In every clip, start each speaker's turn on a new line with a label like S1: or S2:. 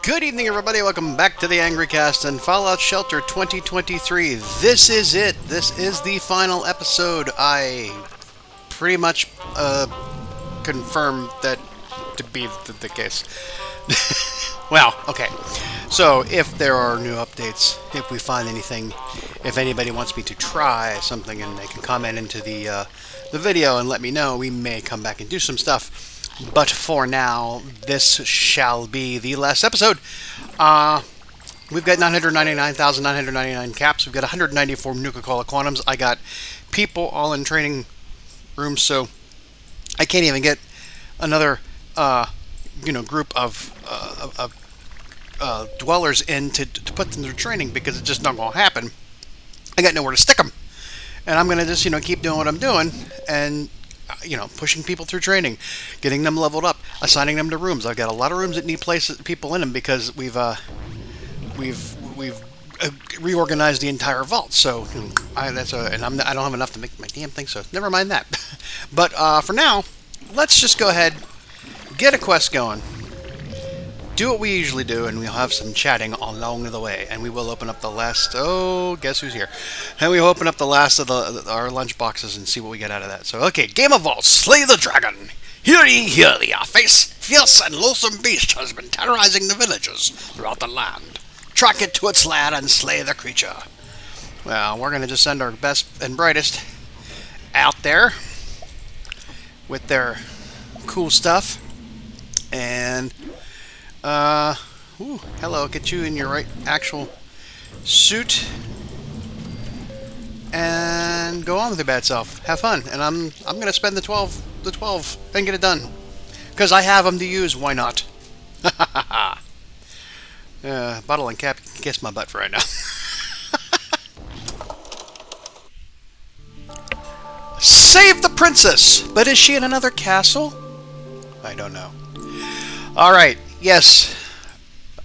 S1: Good evening, everybody. Welcome back to the Angry Cast and Fallout Shelter 2023. This is it. This is the final episode. I pretty much confirmed that to be the case. Well, okay. So, if there are new updates, if we find anything, if anybody wants me to try something and they can comment into the video and let me know, we may come back and do some stuff. But for now, this shall be the last episode. We've got 999,999 caps. We've got 194 Nuka-Cola quantums. I got people all in training rooms, so I can't even get another, group of dwellers in to put them through training because it's just not going to happen. I got nowhere to stick them, and I'm going to just keep doing what I'm doing and pushing people through training, getting them leveled up, assigning them to rooms. I've got a lot of rooms that need people in them because we've reorganized the entire vault. So I don't have enough to make my damn thing. So never mind that. But for now, let's just go ahead, get a quest going, do what we usually do, and we'll have some chatting along the way. And we will open up the last. Oh, guess who's here? And we open up the last of our lunch boxes and see what we get out of that. So, okay, Game of Vault, slay the dragon. Hear ye, our fierce and loathsome beast has been terrorizing the villagers throughout the land. Track it to its lair and slay the creature. Well, we're going to just send our best and brightest out there with their cool stuff. And hello, get you in your right actual suit and go on with your bad self. Have fun. And I'm gonna spend the 12 and get it done. Because I have them to use, why not? Bottle and cap kiss my butt for right now. Save the princess! But is she in another castle? I don't know. Alright, yes.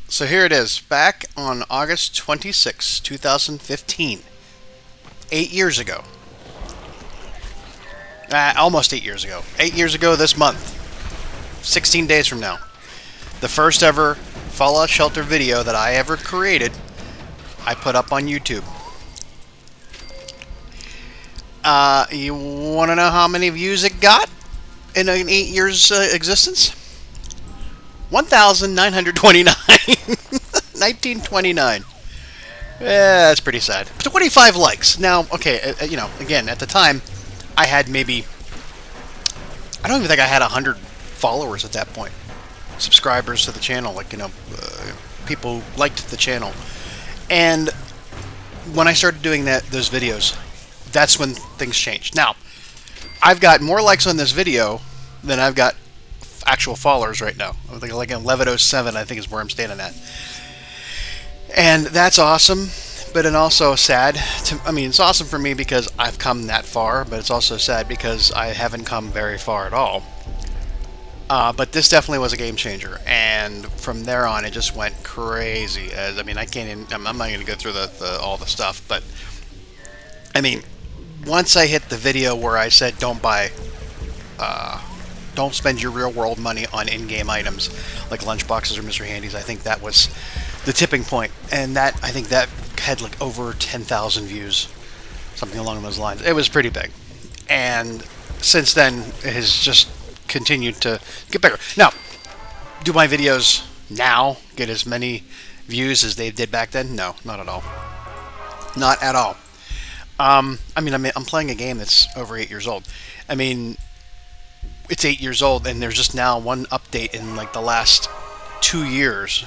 S1: So here it is. Back on August 26, 2015. 8 years ago. Almost 8 years ago. 8 years ago this month. 16 days from now. The first ever Fallout Shelter video that I ever created, I put up on YouTube. You want to know how many views it got in 8 years existence? 1,929. 1929. Yeah, that's pretty sad. 25 likes. Now, okay, again, at the time, I had maybe... I don't even think I had 100 followers at that point. Subscribers to the channel, people liked the channel. And when I started doing those videos, that's when things changed. Now, I've got more likes on this video than I've got actual followers right now. I think like 1107, I think is where I'm standing at. And that's awesome, but it's also sad. It's awesome for me because I've come that far, but it's also sad because I haven't come very far at all. But this definitely was a game changer, and from there on, it just went crazy. I'm not going to go through all the stuff, but once I hit the video where I said don't spend your real-world money on in-game items like lunchboxes or Mr. Handies, I think that was the tipping point. And I think that had like over 10,000 views, something along those lines. It was pretty big. And since then, it has just continued to get bigger. Now, do my videos now get as many views as they did back then? No, not at all. Not at all. I'm playing a game that's over 8 years old. It's 8 years old, and there's just now one update in like the last 2 years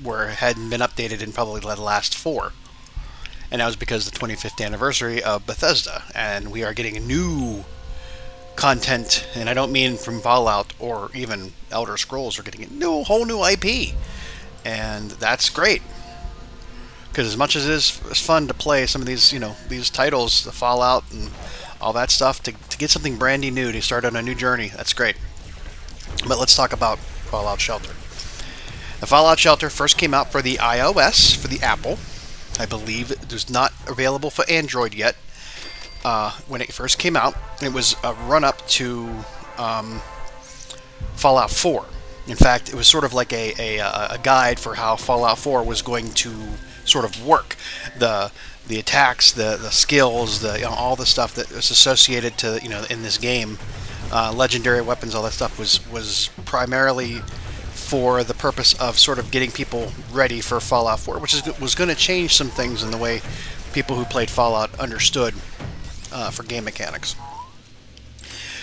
S1: where it hadn't been updated in probably the last 4. And that was because of the 25th anniversary of Bethesda, and we are getting new content, and I don't mean from Fallout or even Elder Scrolls. We're getting a whole new IP, and that's great. Because as much as it is fun to play some of these, these titles, the Fallout and all that stuff, to get something brand new, to start on a new journey, that's great. But let's talk about Fallout Shelter. The Fallout Shelter first came out for the iOS, for the Apple. I believe it was not available for Android yet. When it first came out, it was a run-up to Fallout 4. In fact, it was sort of like a guide for how Fallout 4 was going to sort of work. The attacks, the skills, all the stuff that was associated to in this game, legendary weapons, all that stuff was primarily for the purpose of sort of getting people ready for Fallout 4, which was going to change some things in the way people who played Fallout understood for game mechanics.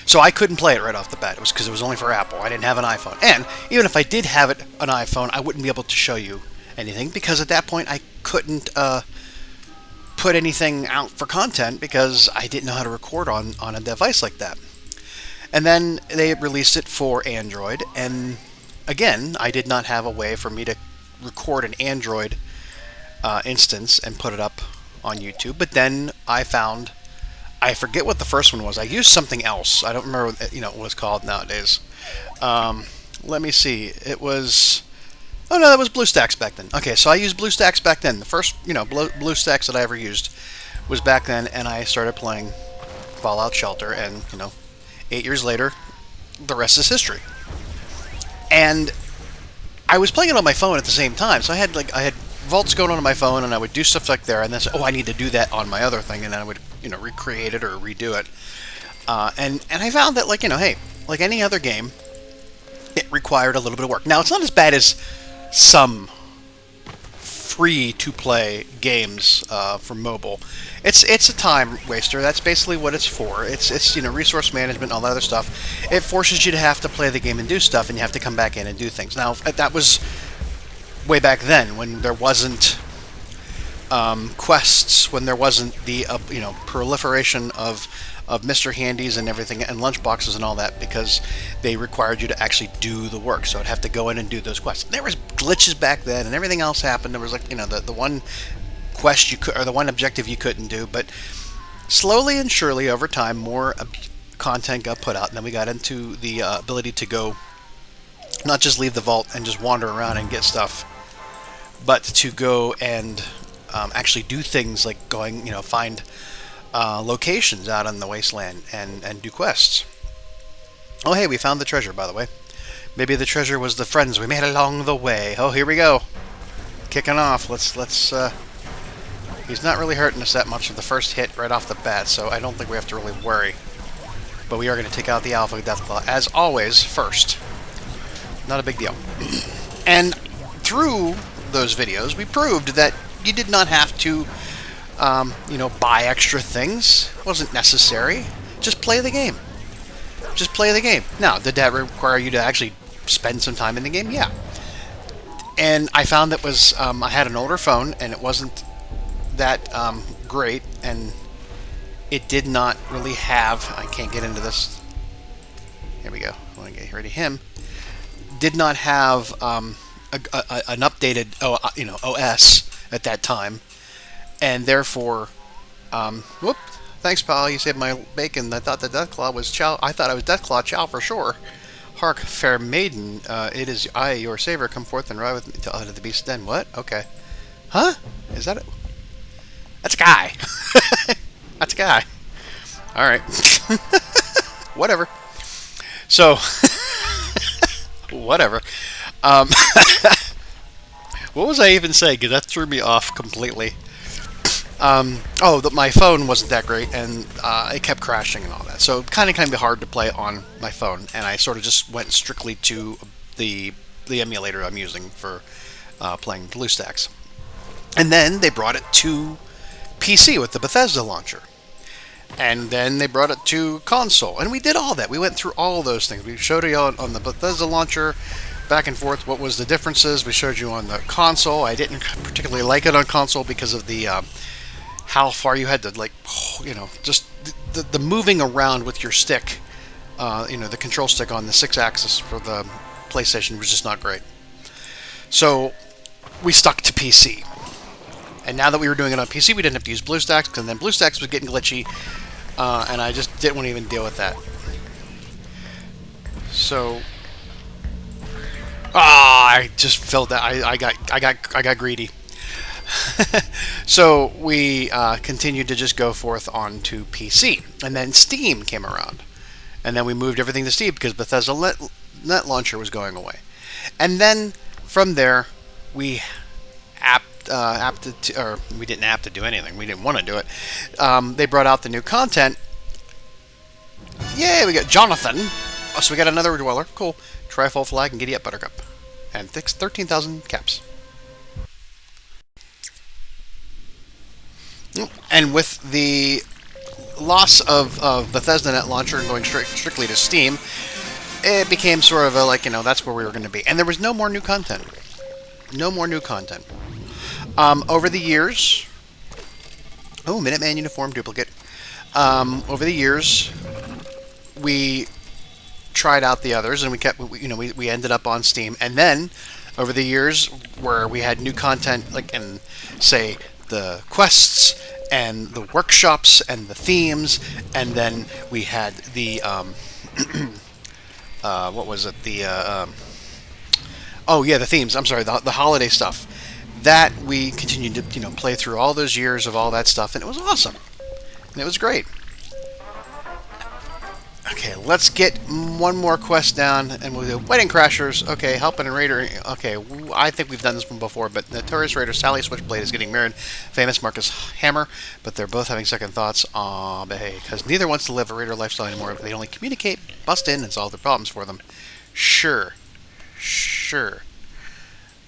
S1: So I couldn't play it right off the bat. It was because it was only for Apple. I didn't have an iPhone. And even if I did have an iPhone, I wouldn't be able to show you anything because at that point I couldn't put anything out for content because I didn't know how to record on a device like that. And then they released it for Android, and again, I did not have a way for me to record an Android instance and put it up on YouTube. But then I found, I forget what the first one was. I used something else. I don't remember what it was called nowadays. Let me see. It was... Oh no, that was BlueStacks back then. Okay, so I used BlueStacks back then. The first, BlueStacks that I ever used was back then, and I started playing Fallout Shelter, and 8 years later, the rest is history. And I was playing it on my phone at the same time, so I had vaults going on my phone, and I would do stuff like there, and then say, oh, I need to do that on my other thing, and then I would recreate it or redo it. And I found that hey, like any other game, it required a little bit of work. Now it's not as bad as some free-to-play games for mobile. It's a time waster. That's basically what it's for. It's resource management and all that other stuff. It forces you to have to play the game and do stuff, and you have to come back in and do things. Now that was way back then when there wasn't quests, when there wasn't the proliferation of Mr. Handies and everything, and Lunchboxes and all that, because they required you to actually do the work. So I'd have to go in and do those quests. There was glitches back then, and everything else happened. There was the one quest you could, or the one objective you couldn't do. But slowly and surely, over time, more content got put out, and then we got into the ability to go, not just leave the vault and just wander around and get stuff, but to go and actually do things like going, find locations out on the wasteland and do quests. Oh, hey, we found the treasure, by the way. Maybe the treasure was the friends we made along the way. Oh, here we go. Kicking off. Let's he's not really hurting us that much with the first hit right off the bat, so I don't think we have to really worry. But we are going to take out the Alpha Deathclaw, as always, first. Not a big deal. And through those videos, we proved that you did not have to buy extra things. It wasn't necessary. Just play the game. Just play the game. Now, did that require you to actually spend some time in the game? Yeah. And I found that was, I had an older phone, and it wasn't that great, and it did not really have, I can't get into this. Here we go. I want to get rid of him. Did not have an updated OS at that time. And therefore, whoop! Thanks, pal. You saved my bacon. I thought the Deathclaw was chow. I thought I was Deathclaw chow for sure. Hark, fair maiden, it is I, your savior. Come forth and ride with me to the beast's den. What? Okay. Huh? Is that it? That's a guy. That's a guy. All right. Whatever. So, whatever. What was I even saying? Because that threw me off completely. My phone wasn't that great, and it kept crashing and all that. So kind of hard to play on my phone, and I sort of just went strictly to the emulator I'm using for playing BlueStacks. And then they brought it to PC with the Bethesda launcher. And then they brought it to console, and we did all that. We went through all those things. We showed you on the Bethesda launcher, back and forth, what was the differences. We showed you on the console. I didn't particularly like it on console because of the how far you had to, just the moving around with your stick. The control stick on the 6-axis for the PlayStation was just not great. So we stuck to PC. And now that we were doing it on PC, we didn't have to use BlueStacks, because then BlueStacks was getting glitchy, and I just didn't want to even deal with that. So, I just felt that I got greedy. So we continued to just go forth onto PC, and then Steam came around, and then we moved everything to Steam because Bethesda Net Launcher was going away. And then from there, we or we didn't have to do anything. We didn't want to do it. They brought out the new content. Yay, we got Jonathan. Oh, so we got another dweller. Cool. Trifle flag and giddy up buttercup. And 13,000 caps. And with the loss of Bethesda Net Launcher and going strictly to Steam, it became sort of a, like, that's where we were going to be. And there was no more new content. No more new content. Over the years... Oh, Minuteman uniform duplicate. Over the years, we tried out the others, and we ended up on Steam. And then, over the years, where we had new content, like, in, say, the quests and the workshops and the themes, and then we had the what was it, the oh yeah, the themes, I'm sorry, the holiday stuff, that we continued to play through all those years of all that stuff, and it was awesome, and it was great. Okay, let's get one more quest down, and we'll do Wedding Crashers. Okay, helping a raider. Okay, I think we've done this one before, but Notorious Raider Sally Switchblade is getting married. Famous Marcus Hammer, but they're both having second thoughts. Aw, because neither wants to live a raider lifestyle anymore. If they only communicate, bust in, and solve their problems for them. Sure. Sure.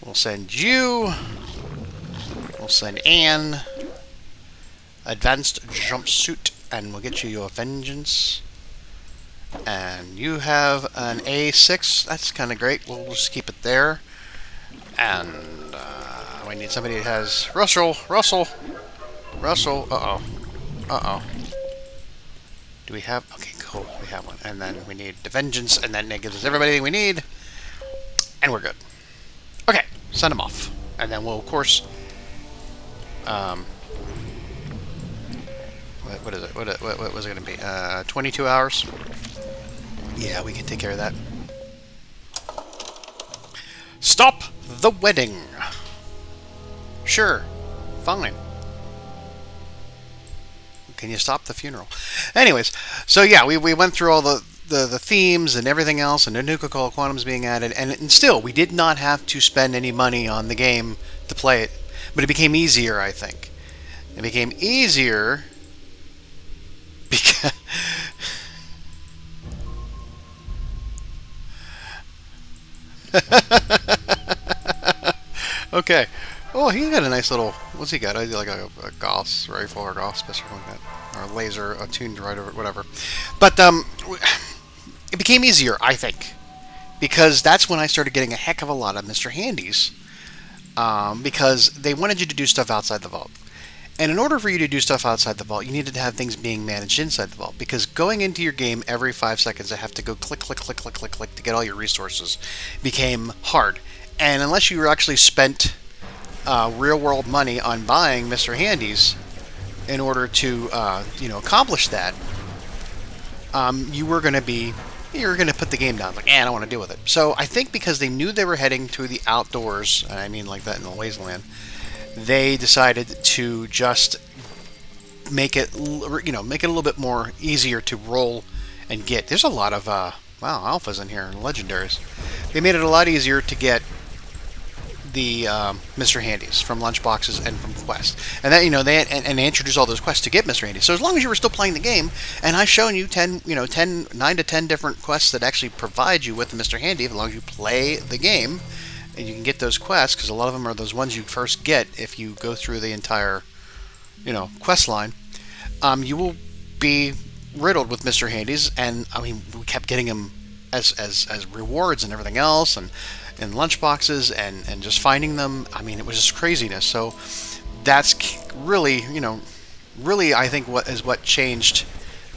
S1: We'll send you. We'll send Anne. Advanced jumpsuit, and we'll get you your vengeance. And you have an A6. That's kind of great. We'll just keep it there. And we need somebody that has Russell. Uh-oh. Do we have... Okay, cool. We have one. And then we need the vengeance, and then it gives us everybody we need. And we're good. Okay, send them off. And then we'll, of course... What is it? What was it going to be? 22 hours? Yeah, we can take care of that. Stop the wedding! Sure. Fine. Can you stop the funeral? Anyways, so yeah, we went through all the themes and everything else, and the Nuka-Cola Quantum's being added, and still, we did not have to spend any money on the game to play it. But it became easier, I think. It became easier... because... Okay. Oh, he got a nice little... What's he got? Like a Gauss rifle or Gauss pistol or something like that. Or a laser attuned right over whatever. But it became easier, I think. Because that's when I started getting a heck of a lot of Mr. Handies. Because they wanted you to do stuff outside the vault. And in order for you to do stuff outside the vault, you needed to have things being managed inside the vault. Because going into your game every 5 seconds, I have to go click to get all your resources became hard. And unless you actually spent real-world money on buying Mr. Handies in order to accomplish that, you were going to put the game down. Like, I don't want to deal with it. So I think because they knew they were heading to the outdoors, and I mean like that in the wasteland, they decided to just make it, make it a little bit more easier to roll and get. There's a lot of, alphas in here and legendaries. They made it a lot easier to get the Mr. Handies from Lunchboxes and from quests. And that, they introduced all those quests to get Mr. Handies. So as long as you were still playing the game, and I've shown you 9 to 10 different quests that actually provide you with the Mr. Handy, as long as you play the game, and you can get those quests, because a lot of them are those ones you first get if you go through the entire, quest line. You will be riddled with Mr. Handies, and I mean, we kept getting them as rewards and everything else, and in lunchboxes, and just finding them. I mean, it was just craziness. So that's really, really, I think what changed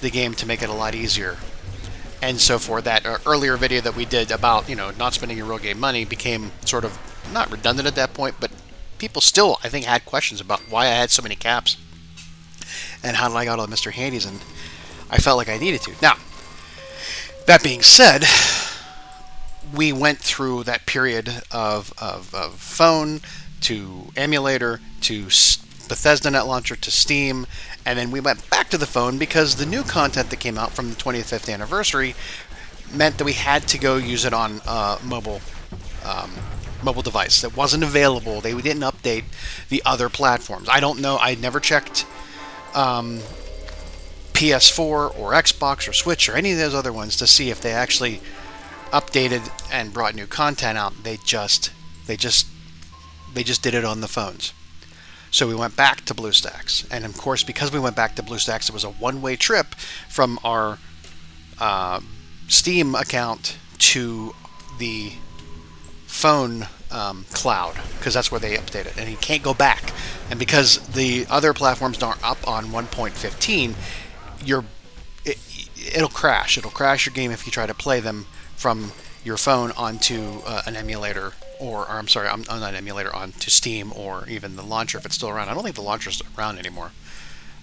S1: the game to make it a lot easier. And so for that earlier video that we did about, not spending your real game money became sort of not redundant at that point, but people still, I think, had questions about why I had so many caps and how did I got all the Mr. Handies, and I felt like I needed to. Now, that being said, we went through that period of phone to emulator to Bethesda Net Launcher to Steam, and then we went back to the phone because the new content that came out from the 25th anniversary meant that we had to go use it on mobile mobile device that wasn't available. They didn't update the other platforms. I don't know. I never checked PS4 or Xbox or Switch or any of those other ones to see if they actually updated and brought new content out. They just did it on the phones. So we went back to BlueStacks, and of course, because we went back to BlueStacks, it was a one-way trip from our Steam account to the phone cloud, because that's where they update it, and you can't go back. And because the other platforms aren't up on 1.15, it'll crash. It'll crash your game if you try to play them from your phone onto an emulator, or I'm sorry, on an emulator onto Steam, or even the launcher if it's still around. I don't think the launcher's around anymore.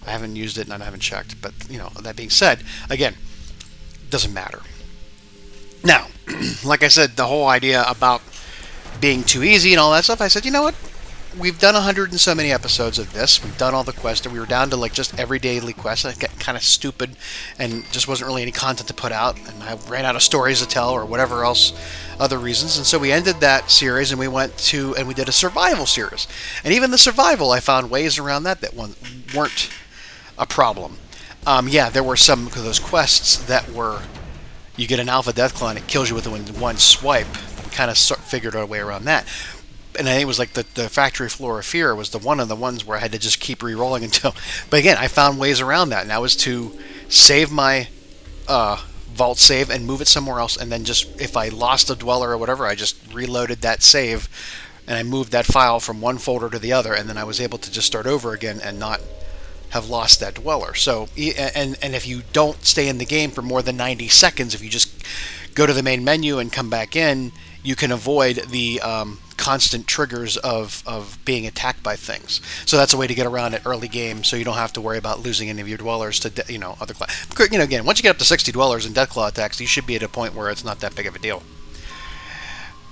S1: I haven't used it and I haven't checked. But that being said, again, doesn't matter. Now, like I said, the whole idea about being too easy and all that stuff, I said, you know what? We've done 100 and so many episodes of this. We've done all the quests, and we were down to like just every daily quest. And it got kind of stupid, and just wasn't really any content to put out. And I ran out of stories to tell, or whatever else, other reasons. And so we ended that series, and we did a survival series. And even the survival, I found ways around that weren't a problem. Yeah, there were some of those quests that were, you get an alpha death claw and it kills you with one swipe. We kind of figured out a way around that. And I think it was like the factory floor of fear was one of the ones where I had to just keep re-rolling until. But again, I found ways around that, and that was to save my vault save and move it somewhere else, and then just if I lost a dweller or whatever, I just reloaded that save, and I moved that file from one folder to the other, and then I was able to just start over again and not have lost that dweller. So, and if you don't stay in the game for more than 90 seconds, if you just go to the main menu and come back in, you can avoid the constant triggers of being attacked by things. So that's a way to get around it early game, so you don't have to worry about losing any of your dwellers to other class. Again, once you get up to 60 dwellers and deathclaw attacks, you should be at a point where it's not that big of a deal.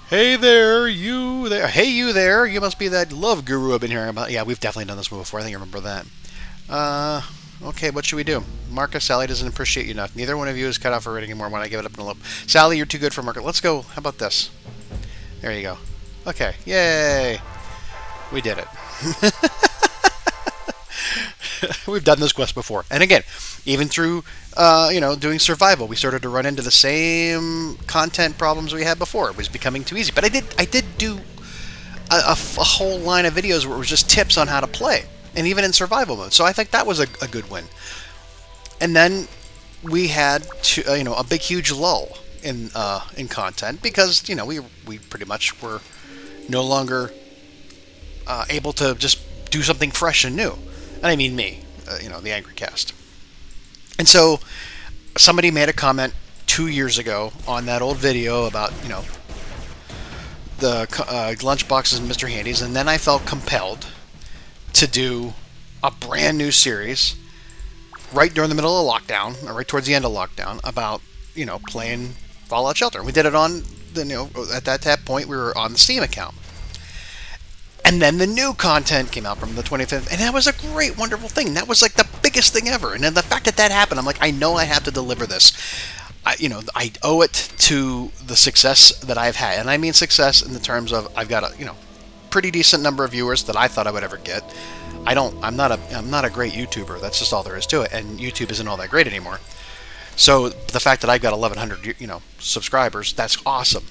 S1: Hey there, you there. Hey, you there. You must be that love guru I've been hearing about. Yeah, we've definitely done this one before. I think I remember that. Okay, what should we do? Marcus, Sally doesn't appreciate you enough. Neither one of you is cut off for rating anymore when I give it up in a loop. Sally, you're too good for Marcus. Let's go. How about this? There you go. Okay, yay! We did it. We've done this quest before. And again, even through, doing survival, we started to run into the same content problems we had before. It was becoming too easy. But I did do a whole line of videos where it was just tips on how to play. And even in survival mode. So I think that was a good win. And then we had a big huge lull in content because we pretty much were no longer able to just do something fresh and new. And I mean me, the Angry Cast. And so somebody made a comment 2 years ago on that old video about the Lunchboxes and Mr. Handies, and then I felt compelled to do a brand new series right during the middle of lockdown, or right towards the end of lockdown, about playing Fallout Shelter. We did it on at that point we were on the Steam account, and then the new content came out from the 25th, and that was a great, wonderful thing. That was like the biggest thing ever. And then the fact that happened, I'm like, I know I have to deliver this. I owe it to the success that I've had, and I mean success in the terms of I've got a pretty decent number of viewers that I thought I would ever get. I'm not a great YouTuber. That's just all there is to it, and YouTube isn't all that great anymore. So the fact that I've got 1,100 subscribers, that's awesome.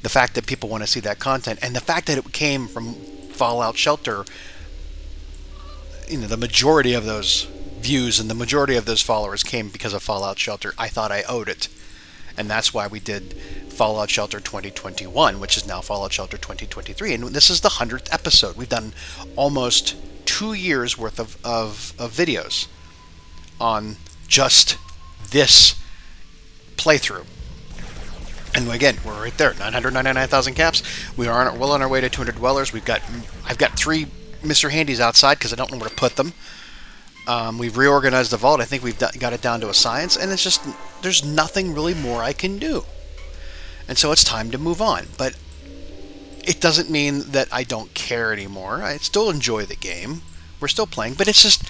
S1: The fact that people want to see that content, and the fact that it came from Fallout Shelter, the majority of those views and the majority of those followers came because of Fallout Shelter. I thought I owed it, and that's why we did Fallout Shelter 2021, which is now Fallout Shelter 2023, and this is the 100th episode. We've done almost 2 years worth of videos on just this playthrough. And again, we're right there, 999,000 caps. We are well on our way to 200 dwellers. I've got 3 Mr. Handies outside because I don't know where to put them. We've reorganized the vault. I think we've got it down to a science, and it's just there's nothing really more I can do. And so it's time to move on. But it doesn't mean that I don't care anymore. I still enjoy the game. We're still playing, but it's just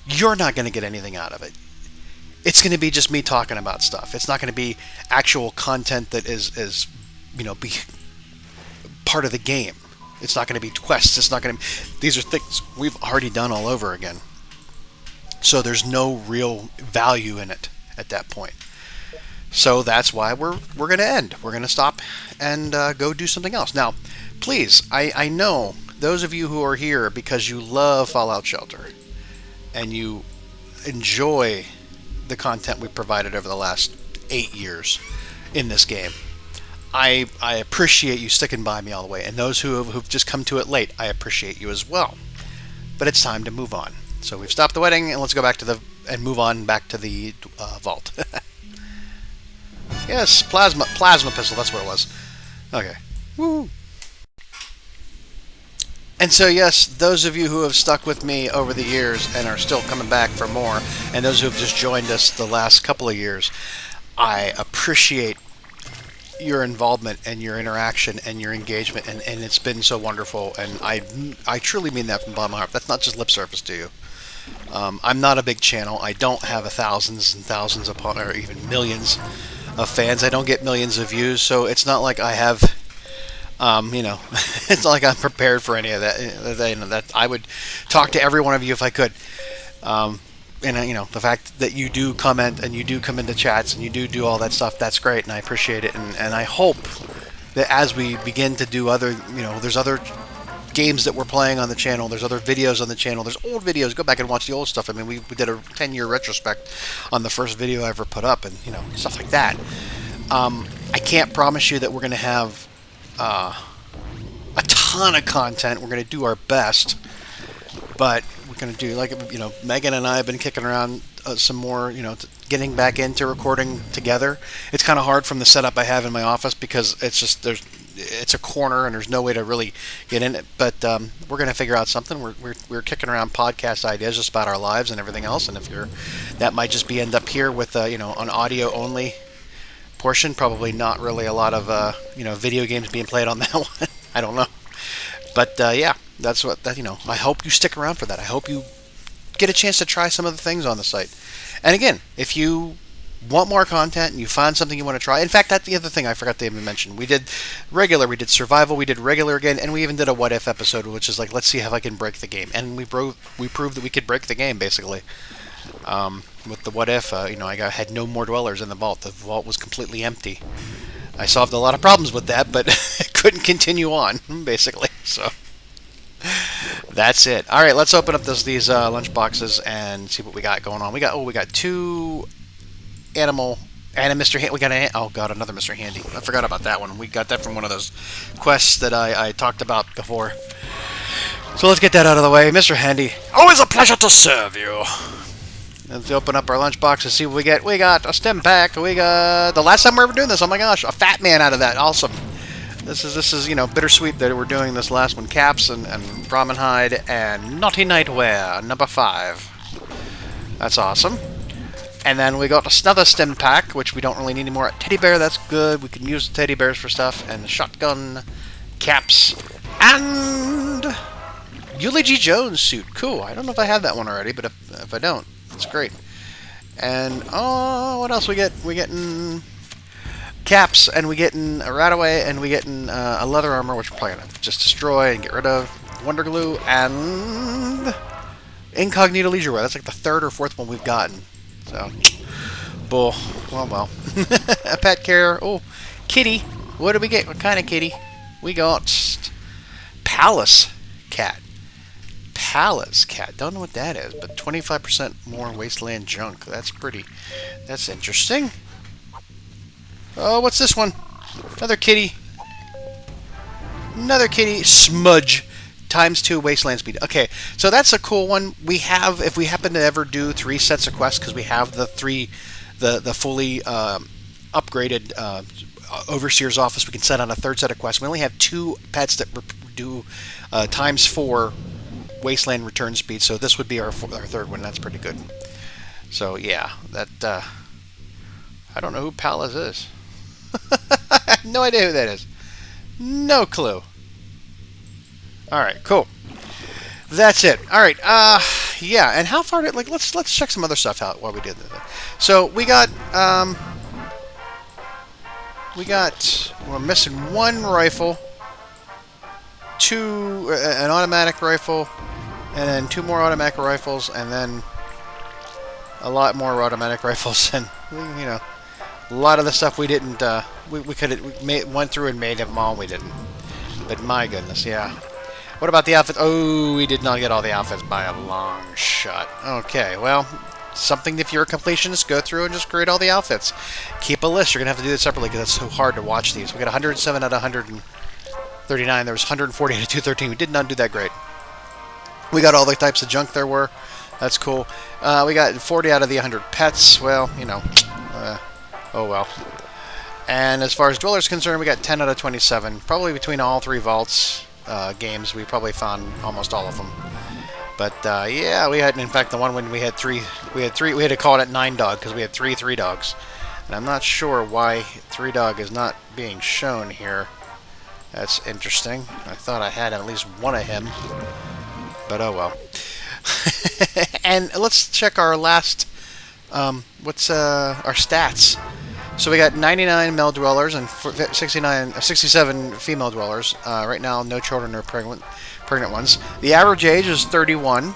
S1: you're not going to get anything out of it. It's going to be just me talking about stuff. It's not going to be actual content that is part of the game. It's not going to be quests. It's not going to. These are things we've already done all over again. So there's no real value in it at that point. So that's why we're going to end. We're going to stop and go do something else. Now, please, I know those of you who are here because you love Fallout Shelter and you enjoy the content we provided over the last 8 years in this game. I appreciate you sticking by me all the way, and those who've just come to it late, I appreciate you as well. But it's time to move on. So we've stopped the wedding, and let's go back to move on back to the vault. Yes, plasma pistol. That's what it was. Okay. Woo. And so, yes, those of you who have stuck with me over the years and are still coming back for more, and those who have just joined us the last couple of years, I appreciate your involvement and your interaction and your engagement, and it's been so wonderful, and I truly mean that from the bottom of my heart. That's not just lip service to you. I'm not a big channel. I don't have thousands and thousands or even millions of fans. I don't get millions of views, so it's not like I have, it's not like I'm prepared for any of that. That I would talk to every one of you if I could. And the fact that you do comment and you do come into chats and you do all that stuff, that's great, and I appreciate it. And I hope that as we begin to do other, there's other games that we're playing on the channel, there's other videos on the channel, there's old videos. Go back and watch the old stuff. I mean, we did a 10-year retrospect on the first video I ever put up, and stuff like that. I can't promise you that we're going to have a ton of content. We're going to do our best, but we're going to do, like, Megan and I have been kicking around some more, getting back into recording together. It's kind of hard from the setup I have in my office because it's just it's a corner and there's no way to really get in it. But we're going to figure out something. We're kicking around podcast ideas just about our lives and everything else. And if that might just end up here with an audio only portion. Probably not really a lot of video games being played on that one. I don't know. But yeah, that's what I hope you stick around for that. I hope you get a chance to try some of the things on the site. And again, if you want more content and you find something you want to try, in fact, that's the other thing I forgot to even mention. We did regular, we did survival, we did regular again, and we even did a what if episode, which is like, let's see if I can break the game. And we proved that we could break the game basically. With the what if, I had no more dwellers in the vault. The vault was completely empty. I solved a lot of problems with that, but couldn't continue on basically. So that's it. All right, let's open up these lunch boxes and see what we got going on. We got two animal and a Mr. Handy. We got another Mr. Handy. I forgot about that one. We got that from one of those quests that I talked about before. So let's get that out of the way. Mr. Handy, always a pleasure to serve you. Let's open up our lunchbox and see what we get. We got a stim pack. We got the last time we're ever doing this. Oh my gosh, a fat man out of that. Awesome. This is bittersweet that we're doing this last one. Caps and Brahmin hide and Naughty Nightwear number 5. That's awesome. And then we got another stim pack, which we don't really need anymore. Teddy bear, that's good. We can use the teddy bears for stuff. And the shotgun, caps, and Eulogy Jones suit. Cool. I don't know if I have that one already, but if I don't, it's great. And what else we get? We getting caps, and we getting a Rataway, and we getting a leather armor, which we're probably gonna just destroy and get rid of. Wonder glue and incognito leisure wear. That's like the 3rd or 4th one we've gotten. So, bull. Well. A pet care. Oh, kitty. What do we get? What kind of kitty? We got Palace cat. Palace cat. Don't know what that is, but 25% more wasteland junk. That's interesting. Oh, what's this one? Another kitty. Another kitty. Smudge. ×2 wasteland speed. Okay, so that's a cool one. We have, if we happen to ever do 3 sets of quests, because we have the fully upgraded Overseer's Office, we can set on a 3rd set of quests. We only have 2 pets that do ×4 wasteland return speed, so this would be our 3rd one. That's pretty good. So yeah, that I don't know who Palace is. I have no idea who that is. No clue. Alright, cool. That's it. Alright, yeah, and how far did, let's check some other stuff out while we did that. So, we're missing 1 rifle. an automatic rifle, and then 2 more automatic rifles, and then a lot more automatic rifles, and you know, a lot of the stuff we didn't. We could have went through and made them all. We didn't. But my goodness, yeah. What about the outfits? Oh, we did not get all the outfits by a long shot. Okay, well, something if you're a completionist, go through and just create all the outfits. Keep a list. You're going to have to do this separately because it's so hard to watch these. We got 107 out of 139. There was 140 out of 213. We did not do that great. We got all the types of junk there were. That's cool. We got 40 out of the 100 pets. Well, you know, oh well. And as far as dwellers concerned, we got 10 out of 27. Probably between all 3 vaults games, we probably found almost all of them. But yeah, we had, in fact, the one when we had three, we had to call it 9 dog because we had 3 dogs. And I'm not sure why 3 dog is not being shown here. That's interesting. I thought I had at least one of him, but oh well. And let's check our last, what's our stats. So we got 99 male dwellers and 67 female dwellers. Right now, no children or pregnant ones. The average age is 31.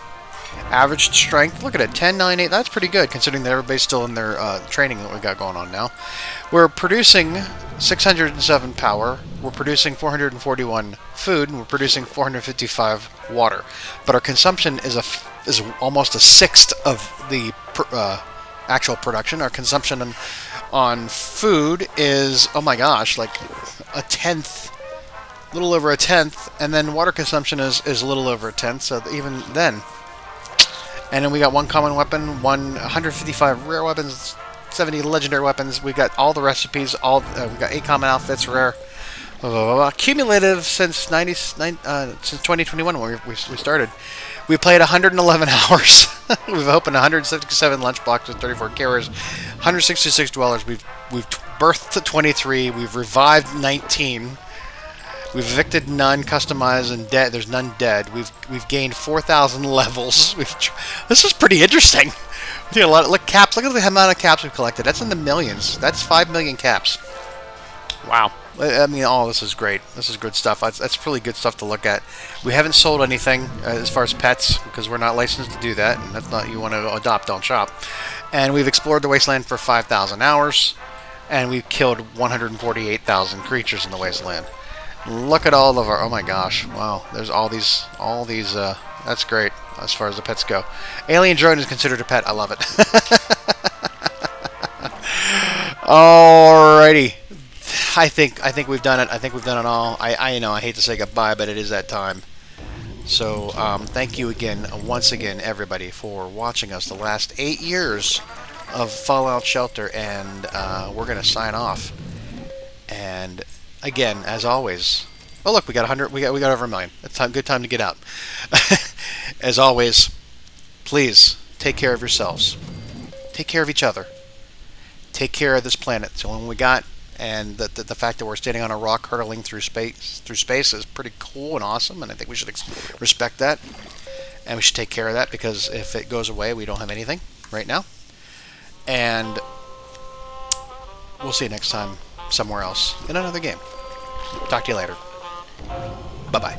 S1: Average strength, look at it, 10, 9, 8. That's pretty good considering that everybody's still in their training that we got going on now. We're producing 607 power. We're producing 441 food, and we're producing 455 water. But our consumption is almost a sixth of the actual production. Our consumption on food is, oh my gosh, like a tenth, a little over a tenth, and then water consumption is a little over a tenth. So even then. And then we got 1 common weapon, 155 rare weapons, 70 legendary weapons. We got all the recipes. We got 8 common outfits, rare. Cumulative since 2021 when we started. We played 111 hours. We've opened 167 lunchboxes, 34 carriers, 166 dwellers. We've birthed 23. We've revived 19. We've evicted none, customized, and dead. There's none dead. We've gained 4,000 levels. This is pretty interesting. You know, look caps. Look at the amount of caps we've collected. That's in the millions. That's 5 million caps. Wow. I mean, all this is great. This is good stuff. That's really good stuff to look at. We haven't sold anything as far as pets because we're not licensed to do that, and that's not, you want to adopt, don't shop. And we've explored the wasteland for 5,000 hours, and we've killed 148,000 creatures in the wasteland. Look at all of our, oh my gosh, wow, there's all these, that's great as far as the pets go. Alien drone is considered a pet, I love it. Alrighty, I think we've done it, I think we've done it all. I know, I hate to say goodbye, but it is that time. So, thank you again, once again, everybody, for watching us the last 8 years of Fallout Shelter, and we're going to sign off. And again, as always, oh look, we got 100. We got over 1 million. That's a good time to get out. As always, please take care of yourselves. Take care of each other. Take care of this planet. It's the one we got, and the fact that we're standing on a rock hurtling through space is pretty cool and awesome. And I think we should respect that, and we should take care of that because if it goes away, we don't have anything right now. And we'll see you next time somewhere else in another game. Talk to you later. Bye-bye.